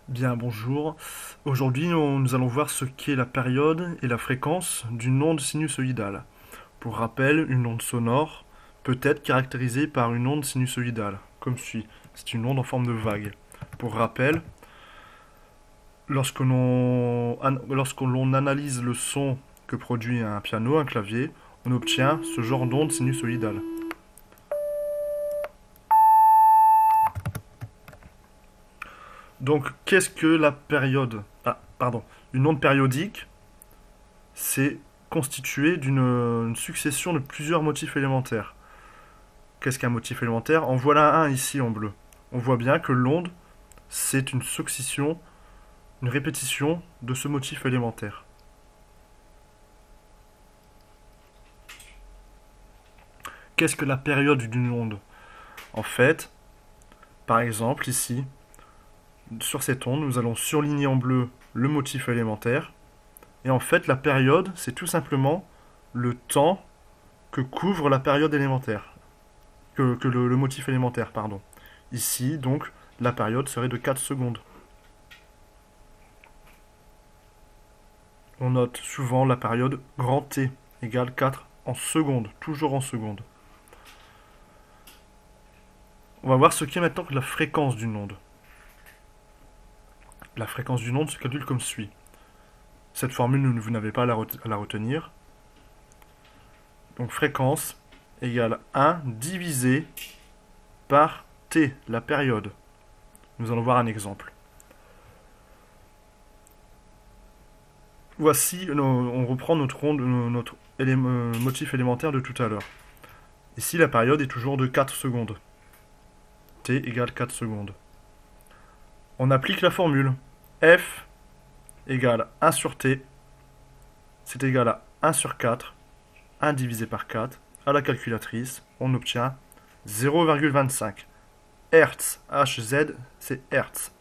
Bien, bonjour. Aujourd'hui, nous allons voir ce qu'est la période et la fréquence d'une onde sinusoïdale. Pour rappel, une onde sonore peut être caractérisée par une onde sinusoïdale, comme suit. C'est une onde en forme de vague. Pour rappel, lorsque l'on analyse le son que produit un piano, un clavier, on obtient ce genre d'onde sinusoïdale. Donc, qu'est-ce que la période? Ah, pardon. Une onde périodique, c'est constitué d'une une succession de plusieurs motifs élémentaires. Qu'est-ce qu'un motif élémentaire? En voilà un ici en bleu. On voit bien que l'onde, c'est une succession, une répétition de ce motif élémentaire. Qu'est-ce que la période d'une onde? En fait, par exemple, ici, sur cette onde, nous allons surligner en bleu le motif élémentaire. Et en fait, la période, c'est tout simplement le temps que couvre la période élémentaire. Que le motif élémentaire, pardon. Ici, donc, la période serait de 4 secondes. On note souvent la période grand T égale 4 en secondes, toujours en secondes. On va voir ce qu'est maintenant la fréquence d'une onde. La fréquence d'une onde se calcule comme suit. Cette formule, vous n'avez pas à la retenir. Donc fréquence égale 1 divisé par T, la période. Nous allons voir un exemple. Voici, on reprend notre onde, notre motif élémentaire de tout à l'heure. Ici, la période est toujours de 4 secondes. T égale 4 secondes. On applique la formule. F égale 1 sur T, c'est égal à 1 sur 4, 1 divisé par 4. À la calculatrice, on obtient 0,25. Hertz, Hz, c'est Hertz.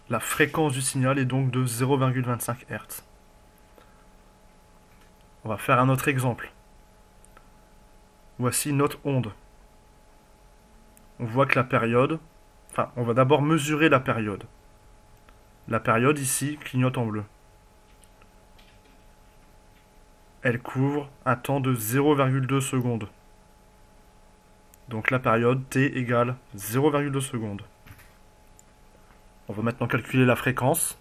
La fréquence du signal est donc de 0,25 Hz. On va faire un autre exemple. Voici notre onde. On voit que la période... Enfin, on va d'abord mesurer la période. La période ici clignote en bleu. Elle couvre un temps de 0,2 secondes. Donc la période T égale 0,2 secondes. On va maintenant calculer la fréquence.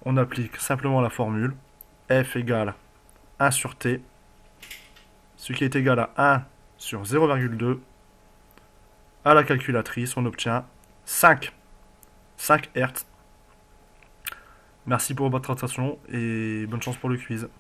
On applique simplement la formule. F égale 1 sur T, ce qui est égal à 1 sur 0,2. À la calculatrice, on obtient 5 Hz. Merci pour votre attention et bonne chance pour le quiz.